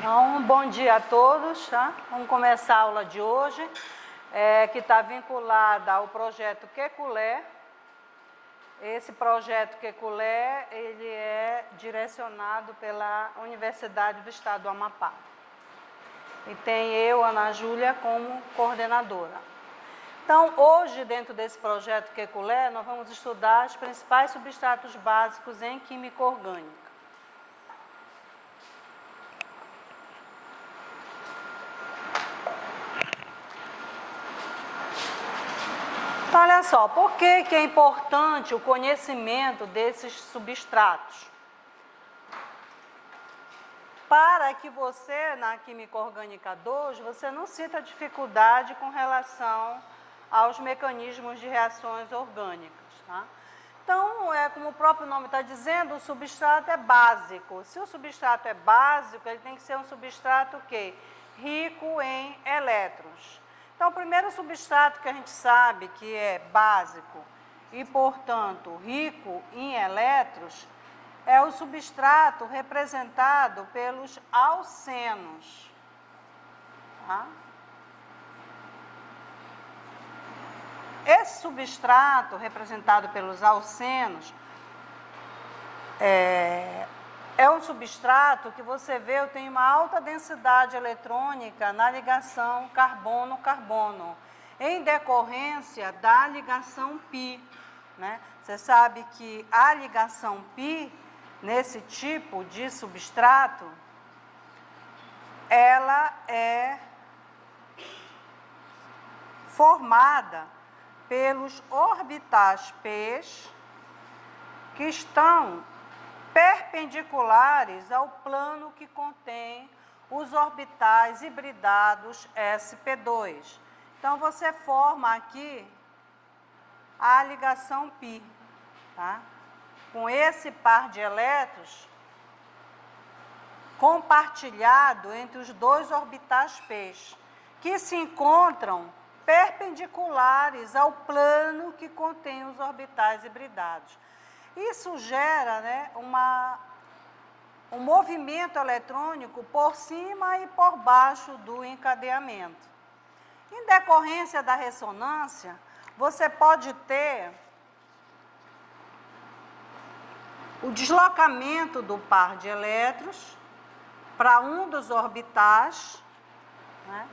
Então, bom dia a todos, tá? Vamos começar a aula de hoje, que está vinculada ao projeto Kekulé. Esse projeto Kekulé, ele é direcionado pela Universidade do Estado do Amapá. E tem eu, Ana Júlia, como coordenadora. Então, hoje, dentro desse projeto Kekulé, nós vamos estudar os principais substratos básicos em química orgânica. Então, olha só, por que é importante o conhecimento desses substratos? Para que você, na Química Orgânica 2, você não sinta dificuldade com relação aos mecanismos de reações orgânicas, tá? Então, como o próprio nome está dizendo, o substrato é básico. Se o substrato é básico, ele tem que ser um substrato o quê? Rico em elétrons. Então, o primeiro substrato que a gente sabe que é básico e, portanto, rico em elétrons, é o substrato representado pelos alcenos. Tá? Esse substrato representado pelos alcenos é um substrato que você vê, tem uma alta densidade eletrônica na ligação carbono-carbono, em decorrência da ligação π. Né? Você sabe que a ligação π, nesse tipo de substrato, ela é formada pelos orbitais p que estão perpendiculares ao plano que contém os orbitais hibridados sp2. Então, você forma aqui a ligação π, tá? Com esse par de elétrons compartilhado entre os dois orbitais p, que se encontram perpendiculares ao plano que contém os orbitais hibridados. Isso gera, né, um movimento eletrônico por cima e por baixo do encadeamento. Em decorrência da ressonância, você pode ter o deslocamento do par de elétrons para um dos orbitais, né?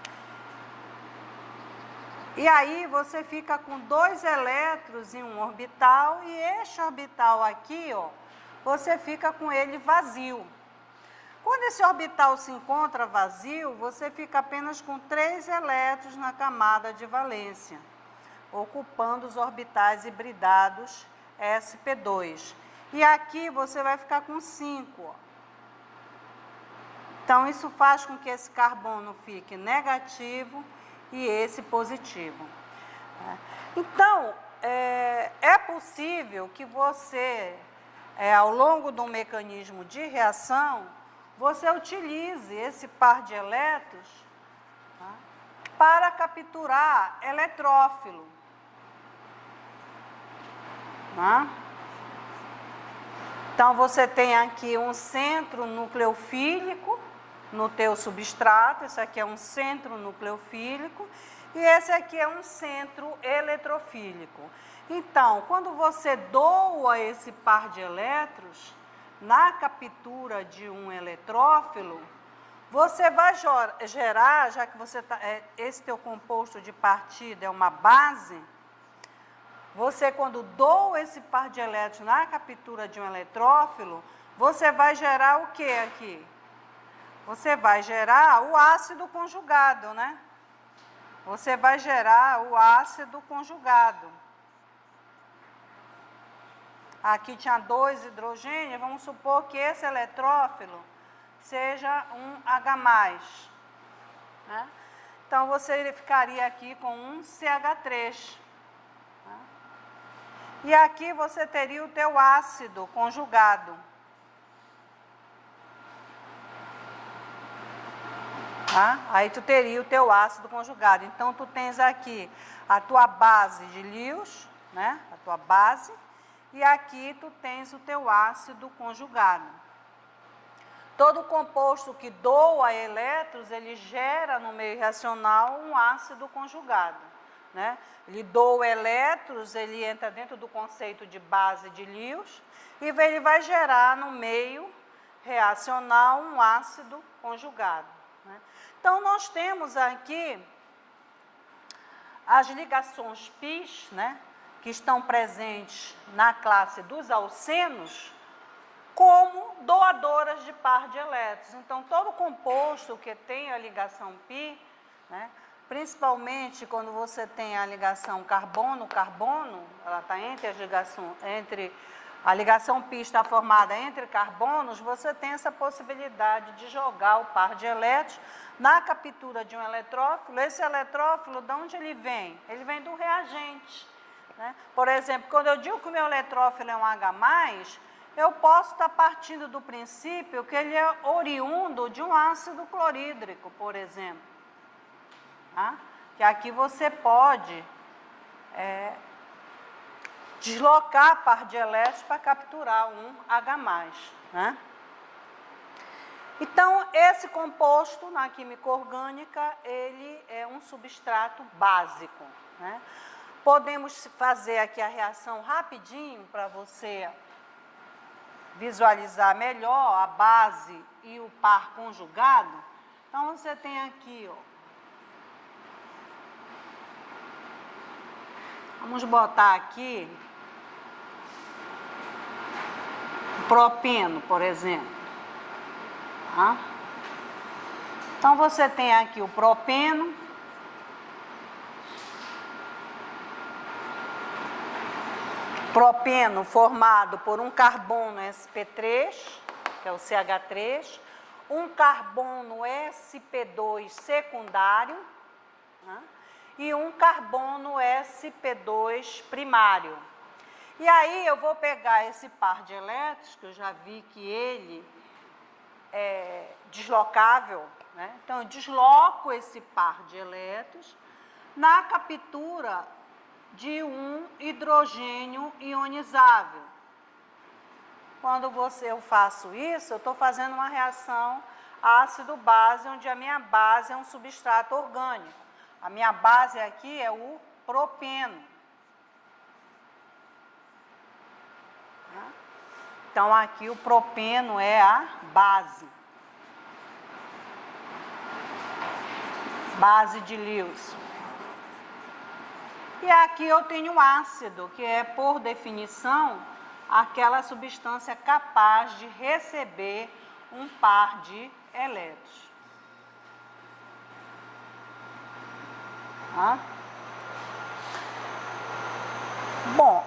E aí você fica com dois elétrons em um orbital e este orbital aqui, ó, você fica com ele vazio. Quando esse orbital se encontra vazio, você fica apenas com 3 elétrons na camada de valência, ocupando os orbitais hibridados sp2. E aqui você vai ficar com 5. Ó. Então, isso faz com que esse carbono fique negativo e esse positivo. Então, é possível que você, ao longo de um mecanismo de reação, você utilize esse par de elétrons, tá, para capturar eletrófilo. Tá? Então, você tem aqui um centro nucleofílico no teu substrato, esse aqui é um centro nucleofílico, e esse aqui é um centro eletrofílico. Então, quando você doa esse par de elétrons, na captura de um eletrófilo, você vai gerar, já que você esse teu composto de partida é uma base, você, quando doa esse par de elétrons na captura de um eletrófilo, você vai gerar o que aqui? Você vai gerar o ácido conjugado, né? Você vai gerar o ácido conjugado. Aqui tinha 2 hidrogênios, vamos supor que esse eletrófilo seja um H+. Né? Então, você ficaria aqui com um CH3. Né? E aqui você teria o teu ácido conjugado. Tá? Aí tu teria o teu ácido conjugado. Então, tu tens aqui a tua base de Lewis, né? A tua base, e aqui tu tens o teu ácido conjugado. Todo composto que doa elétrons, ele gera no meio reacional um ácido conjugado, né? Ele doa elétrons, ele entra dentro do conceito de base de Lewis, e ele vai gerar no meio reacional um ácido conjugado, né? Então, nós temos aqui as ligações π, né, que estão presentes na classe dos alcenos, como doadoras de par de elétrons. Então, todo composto que tem a ligação π, né, principalmente quando você tem a ligação carbono-carbono, ela está a ligação π está formada entre carbonos, você tem essa possibilidade de jogar o par de elétrons na captura de um eletrófilo. Esse eletrófilo, de onde ele vem? Ele vem do reagente, né? Por exemplo, quando eu digo que o meu eletrófilo é um H+, eu posso estar partindo do princípio que ele é oriundo de um ácido clorídrico, por exemplo. Tá? Que aqui você pode deslocar a par de elétrons para capturar um H+. Né? Então, esse composto na química orgânica, ele é um substrato básico. Né? Podemos fazer aqui a reação rapidinho para você visualizar melhor a base e o par conjugado. Então, você tem aqui, ó, vamos botar aqui o propeno, por exemplo. Tá? Então, você tem aqui o propeno. Propeno formado por um carbono sp3, que é o CH3, um carbono sp2 secundário, né, e um carbono sp2 primário. E aí eu vou pegar esse par de elétrons, que eu já vi que ele é deslocável, né? Então eu desloco esse par de elétrons na captura de um hidrogênio ionizável. Quando eu faço isso, eu estou fazendo uma reação ácido-base, onde a minha base é um substrato orgânico. A minha base aqui é o propeno. Então, aqui o propeno é a base. Base de Lewis. E aqui eu tenho um ácido, que é, por definição, aquela substância capaz de receber um par de elétrons. Tá? Bom,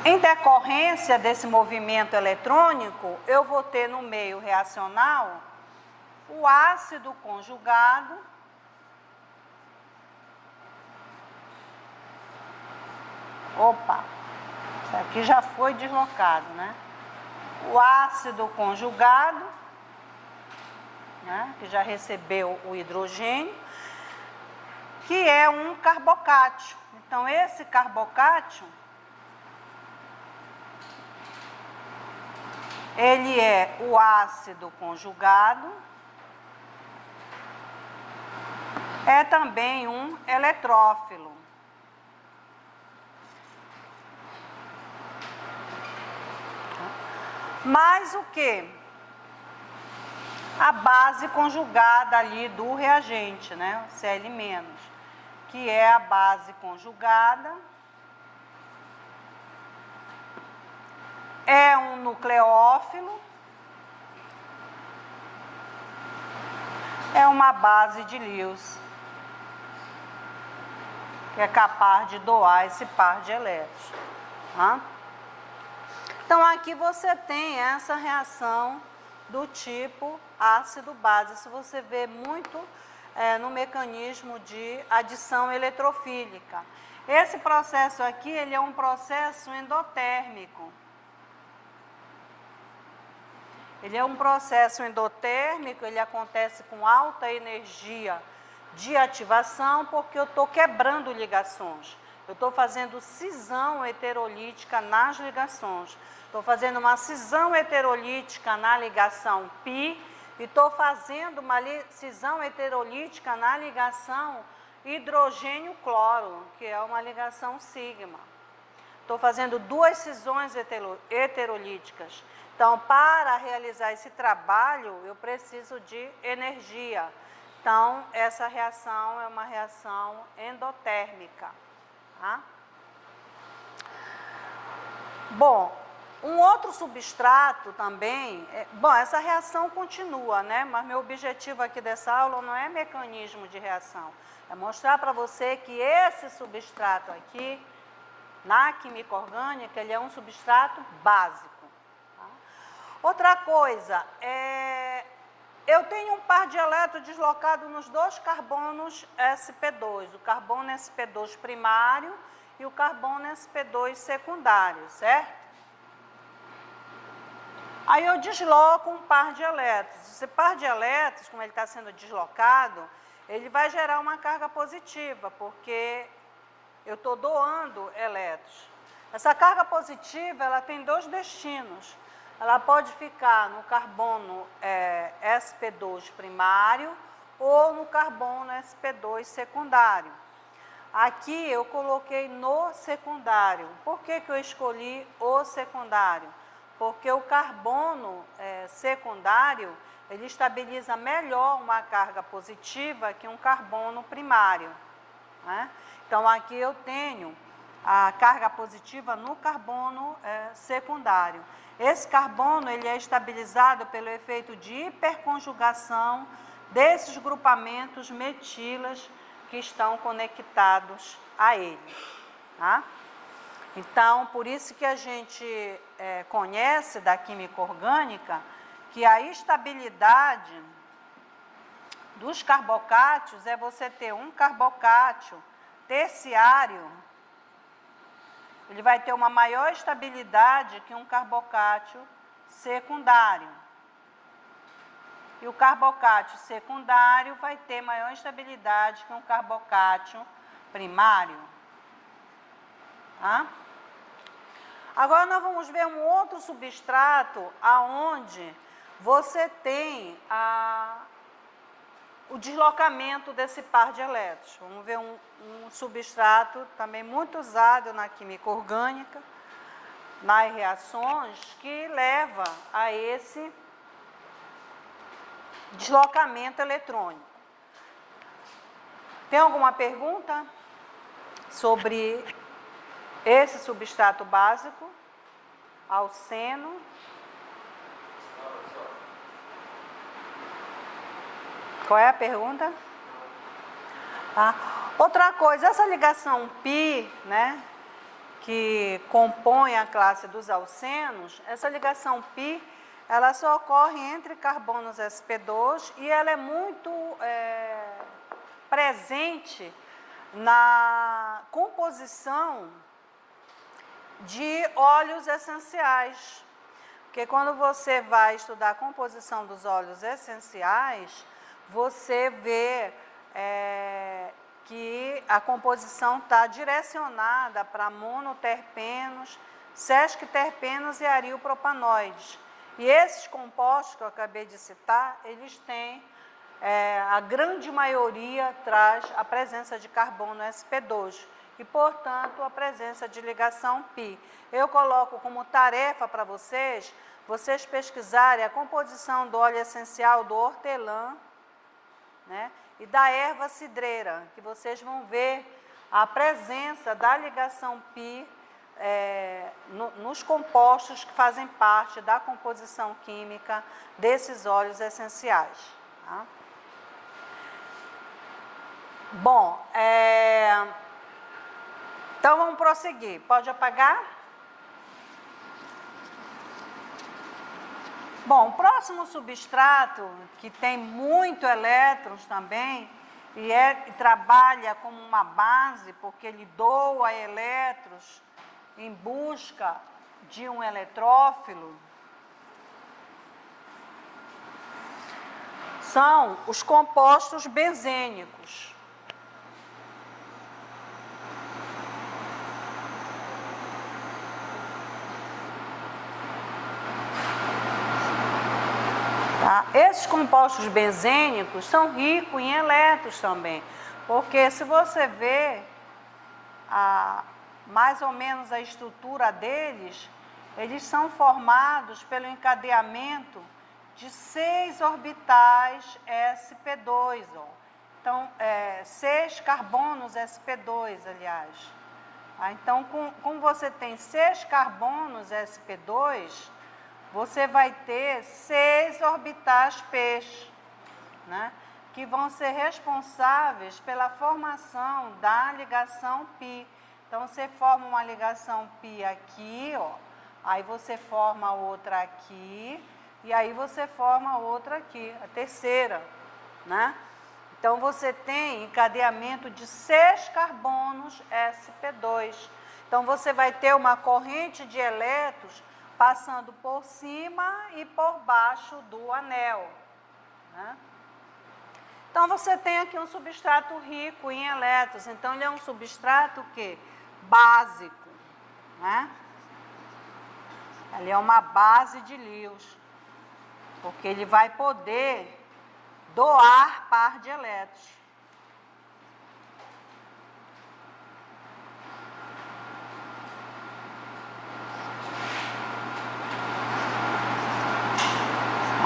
em decorrência desse movimento eletrônico, eu vou ter no meio reacional o ácido conjugado Opa, isso aqui já foi deslocado, né? O ácido conjugado, né, que já recebeu o hidrogênio, que é um carbocátion. Então, esse carbocátion, ele é o ácido conjugado, é também um eletrófilo. Mais o que? A base conjugada ali do reagente, né? O Cl-, que é a base conjugada. É um nucleófilo. É uma base de Lewis, que é capaz de doar esse par de elétrons. Tá? Então, aqui você tem essa reação do tipo ácido-base. Isso você vê muito no mecanismo de adição eletrofílica. Esse processo aqui, ele é um processo endotérmico. Ele é um processo endotérmico, ele acontece com alta energia de ativação, porque eu estou quebrando ligações. Eu estou fazendo cisão heterolítica nas ligações. Estou fazendo uma cisão heterolítica na ligação π e estou fazendo uma cisão heterolítica na ligação hidrogênio-cloro, que é uma ligação sigma. Estou fazendo duas cisões heterolíticas. Então, para realizar esse trabalho, eu preciso de energia. Então, essa reação é uma reação endotérmica. Tá? Bom, um outro substrato também, essa reação continua, né? Mas meu objetivo aqui dessa aula não é mecanismo de reação, é mostrar para você que esse substrato aqui, na química orgânica, ele é um substrato básico. Tá? Outra coisa, eu tenho um par de elétrons deslocado nos dois carbonos sp2, o carbono sp2 primário e o carbono sp2 secundário, certo? Aí eu desloco um par de elétrons. Esse par de elétrons, como ele está sendo deslocado, ele vai gerar uma carga positiva, porque eu estou doando elétrons. Essa carga positiva, ela tem dois destinos. Ela pode ficar no carbono sp2 primário ou no carbono sp2 secundário. Aqui eu coloquei no secundário. Por que eu escolhi o secundário? Porque o carbono secundário, ele estabiliza melhor uma carga positiva que um carbono primário. Né? Então, aqui eu tenho a carga positiva no carbono secundário. Esse carbono, ele é estabilizado pelo efeito de hiperconjugação desses grupamentos metilas que estão conectados a ele. Tá? Então, por isso que a gente conhece da química orgânica que a estabilidade dos carbocátios é você ter um carbocátio terciário, ele vai ter uma maior estabilidade que um carbocátio secundário. E o carbocátio secundário vai ter maior estabilidade que um carbocátio primário. Tá? Agora nós vamos ver um outro substrato aonde você tem o deslocamento desse par de elétrons. Vamos ver um substrato também muito usado na química orgânica, nas reações, que leva a esse deslocamento eletrônico. Tem alguma pergunta sobre esse substrato básico, alceno? Qual é a pergunta? Tá. Outra coisa, essa ligação π, né, que compõe a classe dos alcenos, essa ligação π, ela só ocorre entre carbonos sp2 e ela é muito presente na composição de óleos essenciais. Porque quando você vai estudar a composição dos óleos essenciais, você vê que a composição está direcionada para monoterpenos, sesquiterpenos e arilpropanoides. E esses compostos que eu acabei de citar, eles têm, a grande maioria traz a presença de carbono sp2 e, portanto, a presença de ligação π. Eu coloco como tarefa para vocês pesquisarem a composição do óleo essencial do hortelã, né, e da erva cidreira, que vocês vão ver a presença da ligação π nos compostos que fazem parte da composição química desses óleos essenciais. Tá? Bom, então vamos prosseguir. Pode apagar? Bom, o próximo substrato, que tem muito elétrons também, e trabalha como uma base, porque ele doa elétrons em busca de um eletrófilo, são os compostos benzênicos. Esses compostos benzênicos são ricos em elétrons também, porque se você vê mais ou menos a estrutura deles, eles são formados pelo encadeamento de 6 orbitais sp2, ó. Então, 6 carbonos sp2, aliás. Então, como você tem 6 carbonos sp2, você vai ter 6 orbitais p, né, que vão ser responsáveis pela formação da ligação π. Então, você forma uma ligação π aqui, ó, aí você forma outra aqui, e aí você forma outra aqui, a terceira, né? Então, você tem encadeamento de 6 carbonos sp2. Então, você vai ter uma corrente de elétrons passando por cima e por baixo do anel, né? Então, você tem aqui um substrato rico em elétrons. Então, ele é um substrato o quê? Básico, né? Ele é uma base de Lewis, porque ele vai poder doar par de elétrons.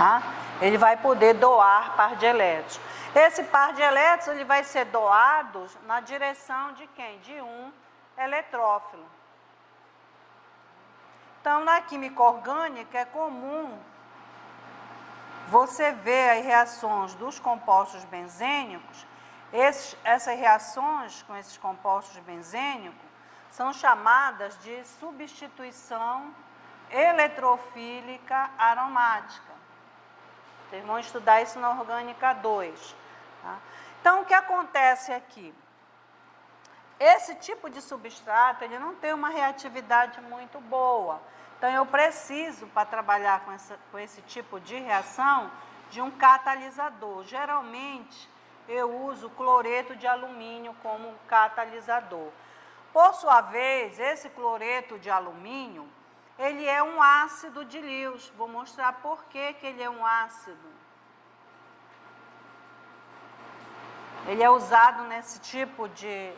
Tá? Ele vai poder doar par de elétrons. Esse par de elétrons ele vai ser doado na direção de quem? De um eletrófilo. Então, na química orgânica é comum você ver as reações dos compostos benzênicos. Essas reações com esses compostos benzênicos são chamadas de substituição eletrofílica aromática. Vocês vão estudar isso na Orgânica 2. Tá? Então, o que acontece aqui? Esse tipo de substrato, ele não tem uma reatividade muito boa. Então, eu preciso, para trabalhar com esse tipo de reação, de um catalisador. Geralmente, eu uso cloreto de alumínio como catalisador. Por sua vez, esse cloreto de alumínio, ele é um ácido de Lewis. Vou mostrar por que ele é um ácido. Ele é usado nesse tipo de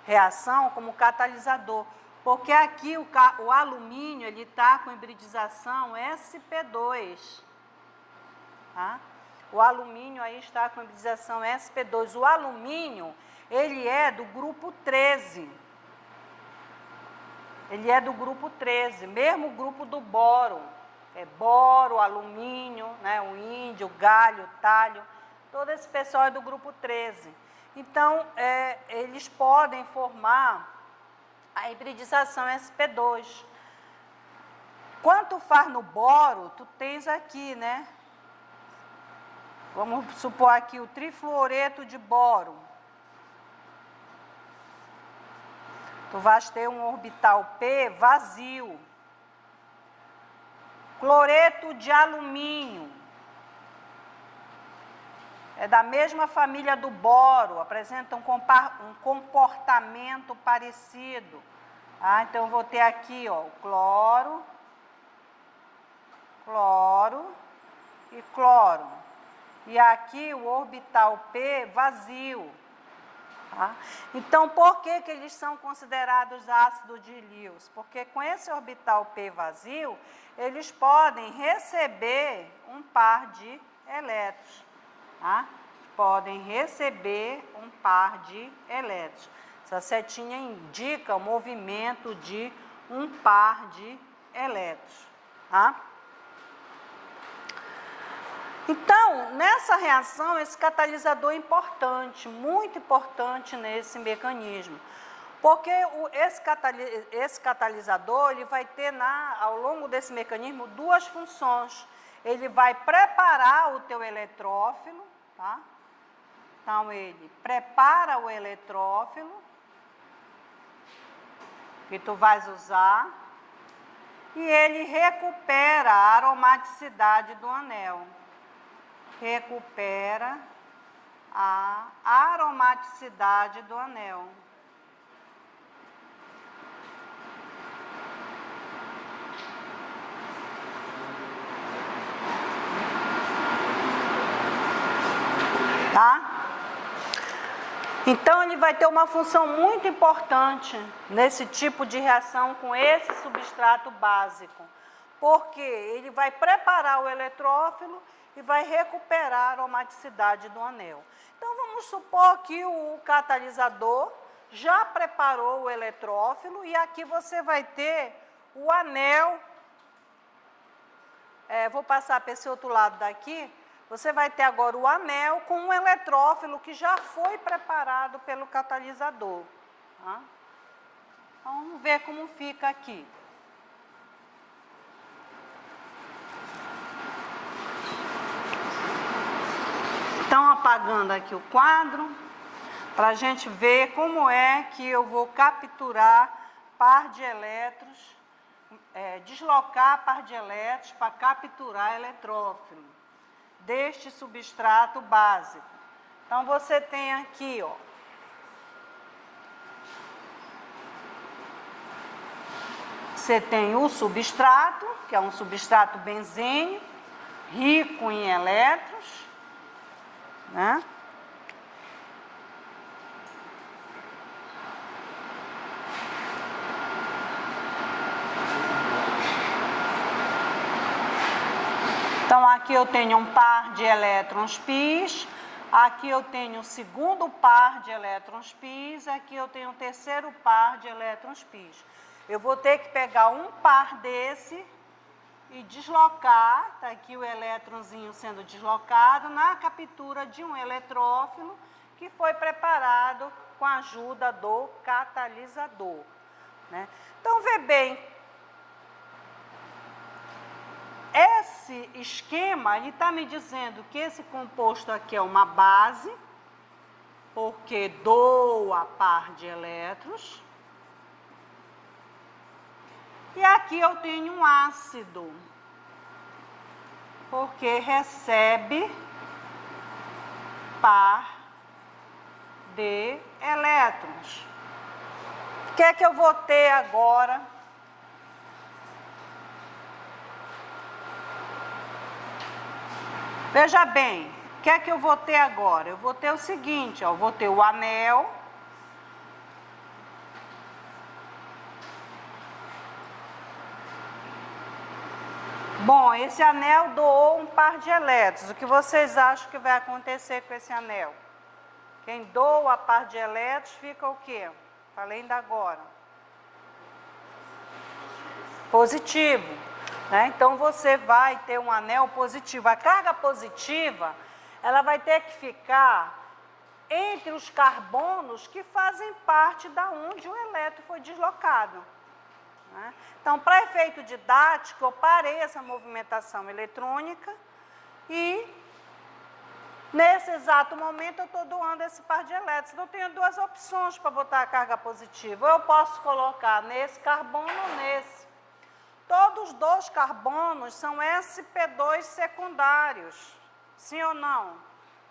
reação como catalisador, porque aqui o alumínio ele está com hibridização sp2. Tá? O alumínio aí está com hibridização sp2. O alumínio, ele é do grupo 13. Ele é do grupo 13, mesmo o grupo do boro. É boro, alumínio, né, o índio, o galho, o talho. Todo esse pessoal é do grupo 13. Então, eles podem formar a hibridização sp2. Quando tu faz no boro, tu tens aqui, né? Vamos supor aqui o trifluoreto de boro. Tu vais ter um orbital P vazio. Cloreto de alumínio. É da mesma família do boro, apresenta um comportamento parecido. Ah, então, eu vou ter aqui, ó, cloro, cloro e cloro. E aqui o orbital P vazio. Tá? Então, por que eles são considerados ácidos de Lewis? Porque com esse orbital P vazio, eles podem receber um par de elétrons. Tá? Podem receber um par de elétrons. Essa setinha indica o movimento de um par de elétrons. Tá? Então, nessa reação, esse catalisador é importante, muito importante nesse mecanismo. Porque esse catalisador ele vai ter, ao longo desse mecanismo, duas funções. Ele vai preparar o teu eletrófilo, tá? Então, ele prepara o eletrófilo que tu vais usar e ele recupera a aromaticidade do anel. Recupera a aromaticidade do anel. Então, ele vai ter uma função muito importante nesse tipo de reação com esse substrato básico, porque ele vai preparar o eletrófilo e vai recuperar a aromaticidade do anel. Então, vamos supor que o catalisador já preparou o eletrófilo e aqui você vai ter o anel. Vou passar para esse outro lado daqui. Você vai ter agora o anel com um eletrófilo que já foi preparado pelo catalisador. Tá? Vamos ver como fica aqui. Então, apagando aqui o quadro, para a gente ver como é que eu vou capturar par de elétrons, deslocar par de elétrons para capturar eletrófilo deste substrato básico. Então, você tem aqui, ó, você tem o substrato, que é um substrato benzênico, rico em elétrons, né? Então, aqui eu tenho um par de elétrons π, aqui eu tenho o segundo par de elétrons π, aqui eu tenho o terceiro par de elétrons π. Eu vou ter que pegar um par desse e deslocar, está aqui o elétronzinho sendo deslocado, na captura de um eletrófilo que foi preparado com a ajuda do catalisador. Né? Então, vê bem, esse esquema, ele está me dizendo que esse composto aqui é uma base, porque doa par de elétrons. E aqui eu tenho um ácido, porque recebe par de elétrons. O que é que eu vou ter agora? Veja bem, o que é que eu vou ter agora? Eu vou ter o seguinte, ó, eu vou ter o anel, bom, esse anel doou um par de elétrons. O que vocês acham que vai acontecer com esse anel? Quem doa a par de elétrons fica o quê? Falei ainda agora. Positivo. Né? Então, você vai ter um anel positivo. A carga positiva, ela vai ter que ficar entre os carbonos que fazem parte da onde o elétron foi deslocado. Né? Então, para efeito didático, eu parei essa movimentação eletrônica e, nesse exato momento, eu estou doando esse par de elétrons. Então, eu tenho duas opções para botar a carga positiva. Eu posso colocar nesse carbono ou nesse. Todos os dois carbonos são sp2 secundários, sim ou não?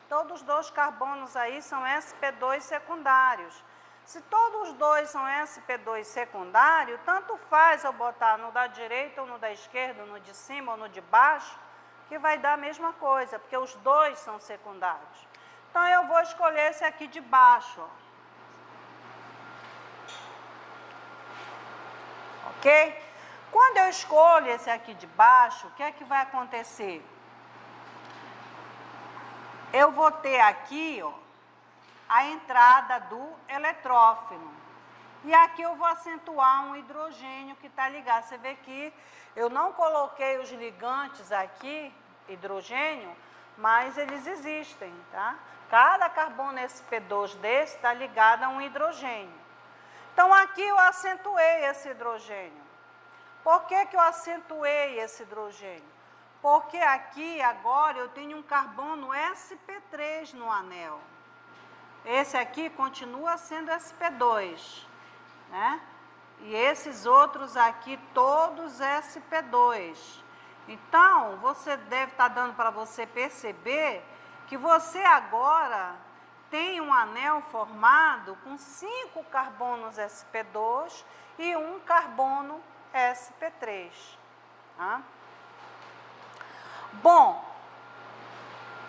Todos os dois carbonos aí são sp2 secundários. Se todos os dois são sp2 secundário, tanto faz eu botar no da direita ou no da esquerda, no de cima ou no de baixo, que vai dar a mesma coisa, porque os dois são secundários. Então, eu vou escolher esse aqui de baixo, ó. Ok? Quando eu escolho esse aqui de baixo, o que é que vai acontecer? Eu vou ter aqui, ó, a entrada do eletrófilo. E aqui eu vou acentuar um hidrogênio que está ligado. Você vê que eu não coloquei os ligantes aqui, hidrogênio, mas eles existem, tá? Cada carbono sp2 desse está ligado a um hidrogênio. Então, aqui eu acentuei esse hidrogênio. Por que que eu acentuei esse hidrogênio? Porque aqui, agora, eu tenho um carbono sp3 no anel. Esse aqui continua sendo sp2, né? E esses outros aqui, todos sp2. Então, você deve estar dando para você perceber que você agora tem um anel formado com 5 carbonos sp2 e um carbono sp3. Tá? Bom,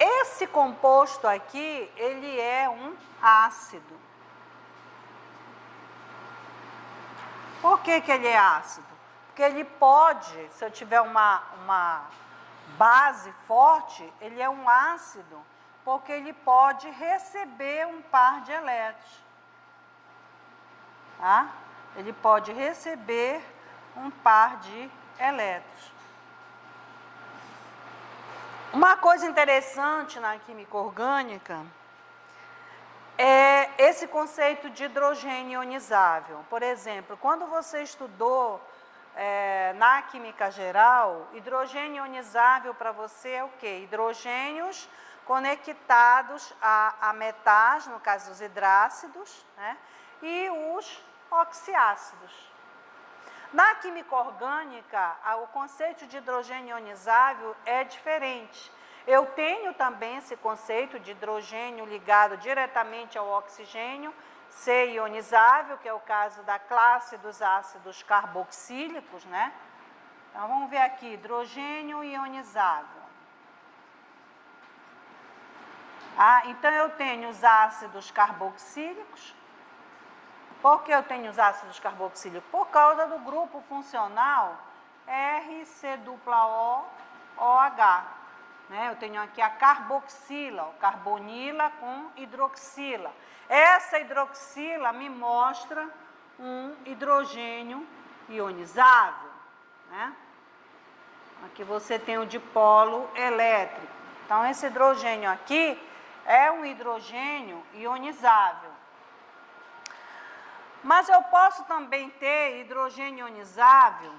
esse composto aqui, ele é um ácido. Por que que ele é ácido? Porque ele pode, se eu tiver uma base forte, ele é um ácido, porque ele pode receber um par de elétrons. Tá? Ele pode receber um par de elétrons. Uma coisa interessante na química orgânica é esse conceito de hidrogênio ionizável. Por exemplo, quando você estudou na química geral, hidrogênio ionizável para você é o quê? Hidrogênios conectados a metais, no caso os hidrácidos, né? E os oxiácidos. Na química orgânica, o conceito de hidrogênio ionizável é diferente. Eu tenho também esse conceito de hidrogênio ligado diretamente ao oxigênio, C ionizável, que é o caso da classe dos ácidos carboxílicos, né? Então, vamos ver aqui, hidrogênio ionizável. Então, eu tenho os ácidos carboxílicos. Por que eu tenho os ácidos carboxílicos? Por causa do grupo funcional RCOOH. Né? Eu tenho aqui a carboxila, carbonila com hidroxila. Essa hidroxila me mostra um hidrogênio ionizável. Né? Aqui você tem o dipolo elétrico. Então, esse hidrogênio aqui é um hidrogênio ionizável. Mas eu posso também ter hidrogênio ionizável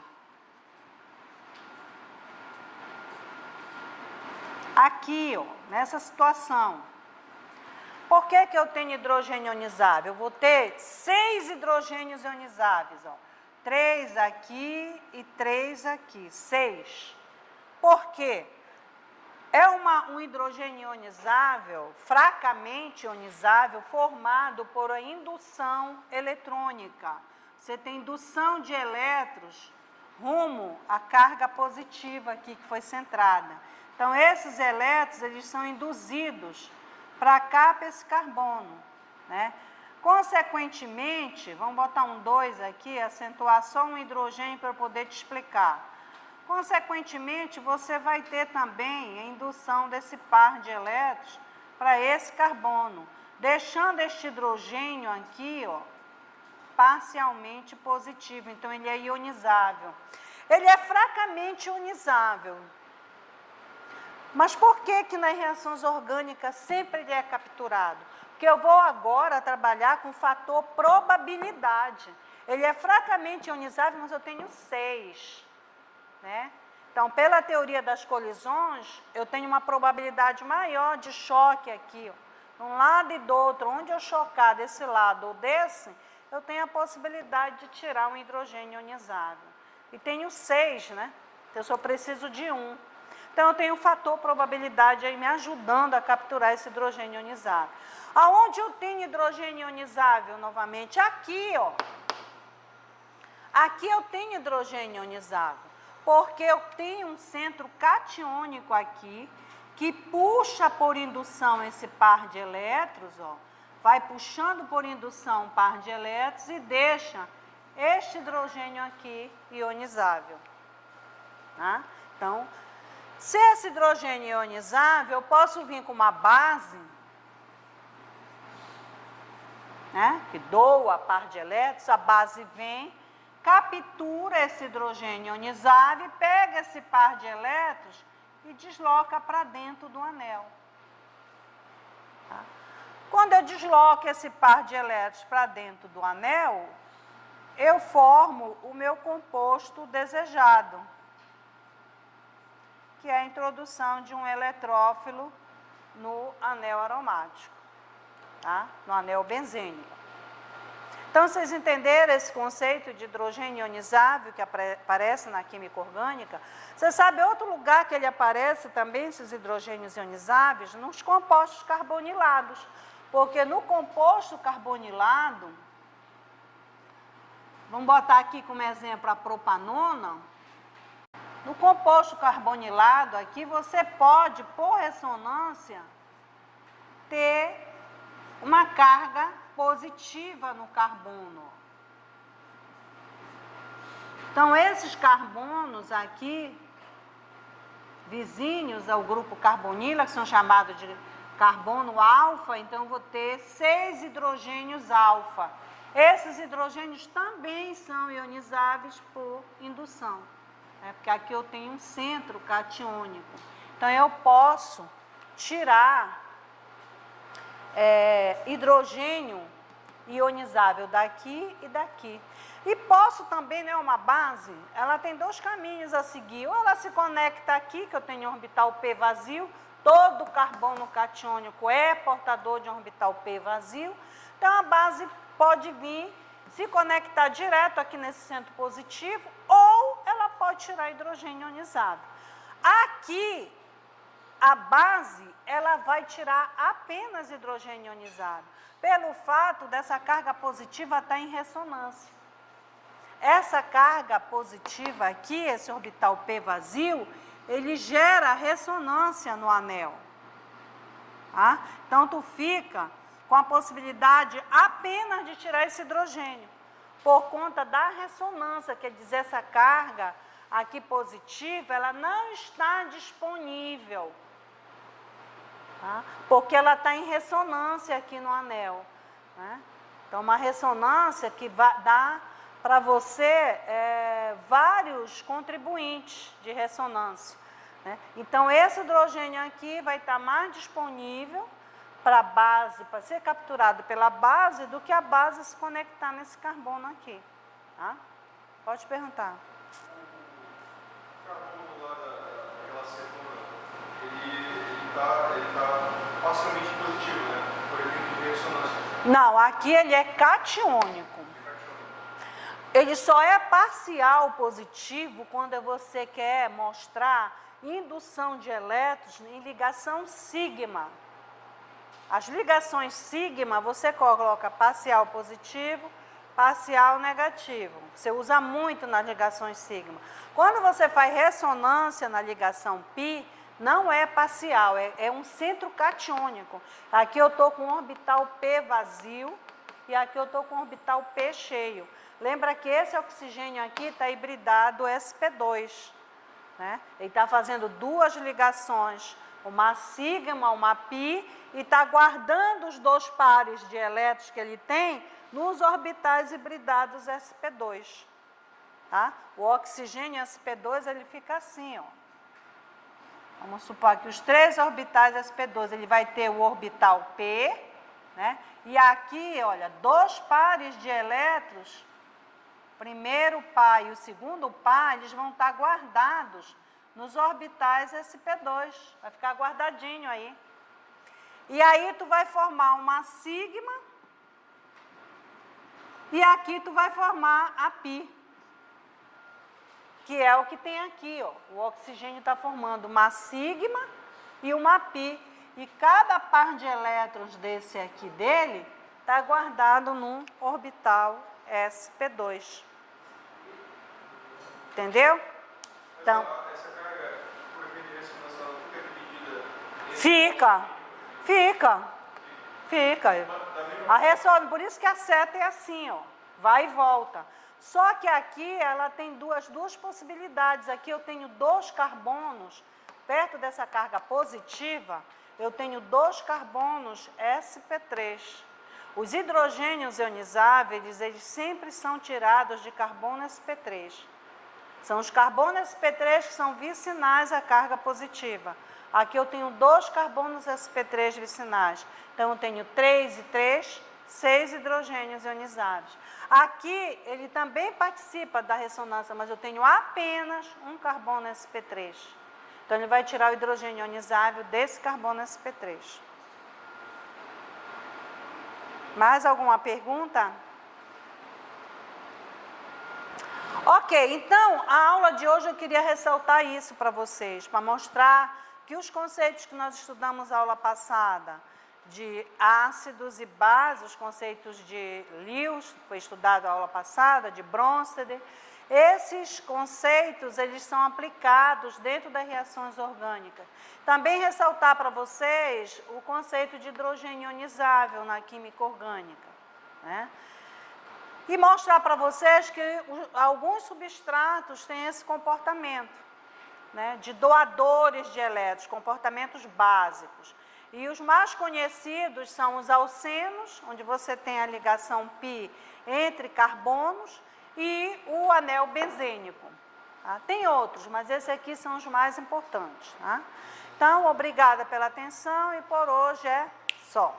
aqui, ó, nessa situação. Por que que eu tenho hidrogênio ionizável? Eu vou ter 6 hidrogênios ionizáveis, ó. 3 aqui e 3 aqui, 6. Por quê? É um hidrogênio ionizável, fracamente ionizável, formado por a indução eletrônica. Você tem indução de elétrons rumo à carga positiva aqui que foi centrada. Então, esses elétrons, eles são induzidos para cá, para esse carbono, né? Consequentemente, vamos botar um 2 aqui, acentuar só um hidrogênio para eu poder te explicar. Consequentemente, você vai ter também a indução desse par de elétrons para esse carbono, deixando este hidrogênio aqui, ó, parcialmente positivo. Então, ele é ionizável. Ele é fracamente ionizável. Mas por que que nas reações orgânicas sempre ele é capturado? Porque eu vou agora trabalhar com o fator probabilidade. Ele é fracamente ionizável, mas eu tenho 6. Né? Então, pela teoria das colisões, eu tenho uma probabilidade maior de choque aqui, ó, de um lado e do outro. Onde eu chocar desse lado ou desse, eu tenho a possibilidade de tirar um hidrogênio ionizável. E tenho 6, né? Então, eu só preciso de 1. Então, eu tenho um fator probabilidade aí me ajudando a capturar esse hidrogênio ionizável. Aonde eu tenho hidrogênio ionizável, novamente? Aqui, ó. Aqui eu tenho hidrogênio ionizável. Porque eu tenho um centro catiônico aqui, que puxa por indução esse par de elétrons, ó, vai puxando por indução um par de elétrons e deixa este hidrogênio aqui ionizável. Tá? Então, se esse hidrogênio ionizável, eu posso vir com uma base, né, que doa a par de elétrons, a base vem, captura esse hidrogênio ionizável e pega esse par de elétrons e desloca para dentro do anel. Tá? Quando eu desloco esse par de elétrons para dentro do anel, eu formo o meu composto desejado, que é a introdução de um eletrófilo no anel aromático, tá? No anel benzênico. Então, vocês entenderam esse conceito de hidrogênio ionizável que aparece na química orgânica? Você sabe outro lugar que ele aparece também, esses hidrogênios ionizáveis? Nos compostos carbonilados. Porque no composto carbonilado, vamos botar aqui como exemplo a propanona. No composto carbonilado aqui, você pode, por ressonância, ter uma carga positiva no carbono. Então, esses carbonos aqui, vizinhos ao grupo carbonila, que são chamados de carbono alfa, então eu vou ter 6 hidrogênios alfa. Esses hidrogênios também são ionizáveis por indução, né? Porque aqui eu tenho um centro catiônico. Então, eu posso tirar hidrogênio ionizável daqui e daqui. E posso também, né, uma base, ela tem 2 caminhos a seguir. Ou ela se conecta aqui, que eu tenho orbital P vazio, todo carbono catiônico é portador de orbital P vazio. Então, a base pode vir se conectar direto aqui nesse centro positivo, ou ela pode tirar hidrogênio ionizado. Aqui, a base, ela vai tirar apenas hidrogênio ionizado, pelo fato dessa carga positiva estar em ressonância. Essa carga positiva aqui, esse orbital P vazio, ele gera ressonância no anel. Tá? Então, tu fica com a possibilidade apenas de tirar esse hidrogênio, por conta da ressonância, quer dizer, essa carga aqui positiva, ela não está disponível, tá? Porque ela está em ressonância aqui no anel, né? Então, uma ressonância que dá para você vários contribuintes de ressonância, né? Então, esse hidrogênio aqui vai estar mais disponível para a base, para ser capturado pela base, do que a base se conectar nesse carbono aqui. Tá? Pode perguntar. O carbono lá daquela cetona, ele tá parcialmente positivo, né? Por efeito de ressonância. Não, aqui ele é catiônico. Ele só é parcial positivo quando você quer mostrar indução de elétrons em ligação sigma. As ligações sigma, você coloca parcial positivo, parcial negativo. Você usa muito nas ligações sigma. Quando você faz ressonância na ligação π, não é parcial, é um centro catiônico. Aqui eu estou com orbital P vazio e aqui eu estou com orbital P cheio. Lembra que esse oxigênio aqui está hibridado sp2, né? Ele está fazendo 2 ligações, uma sigma, uma π, e está guardando os 2 pares de elétrons que ele tem nos orbitais hibridados sp2. Tá? O oxigênio sp2, ele fica assim, ó. Vamos supor que os 3 orbitais sp2, ele vai ter o orbital P, né? E aqui, olha, 2 pares de elétrons, o primeiro par e o segundo par, eles vão estar guardados nos orbitais sp2, vai ficar guardadinho aí. E aí tu vai formar uma sigma, e aqui tu vai formar a π, que é o que tem aqui, ó. O oxigênio está formando uma sigma e uma π, e cada par de elétrons desse aqui dele está guardado num orbital sp2. Entendeu? Então, Essa carga, por efeito de ressonância, ela fica. A ressonância, por isso que a seta é assim, ó, vai e volta. Só que aqui ela tem duas possibilidades. Aqui eu tenho 2 carbonos, perto dessa carga positiva, eu tenho 2 carbonos sp3. Os hidrogênios ionizáveis, eles sempre são tirados de carbono sp3. São os carbonos sp3 que são vicinais à carga positiva. Aqui eu tenho 2 carbonos sp3 vicinais. Então, eu tenho 3 e 3, 6 hidrogênios ionizados. Aqui, ele também participa da ressonância, mas eu tenho apenas um carbono sp3. Então, ele vai tirar o hidrogênio ionizável desse carbono sp3. Mais alguma pergunta? Ok, então, a aula de hoje eu queria ressaltar isso para vocês, para mostrar que os conceitos que nós estudamos na aula passada, de ácidos e bases, os conceitos de Lewis, foi estudado na aula passada, de Bronsted, Esses conceitos, eles são aplicados dentro das reações orgânicas. Também ressaltar para vocês o conceito de hidrogênio ionizável na química orgânica, né? E mostrar para vocês que alguns substratos têm esse comportamento, né, de doadores de elétrons, comportamentos básicos. E os mais conhecidos são os alcenos, onde você tem a ligação π entre carbonos, e o anel benzênico. Tá? Tem outros, mas esses aqui são os mais importantes. Tá? Então, obrigada pela atenção e por hoje é só.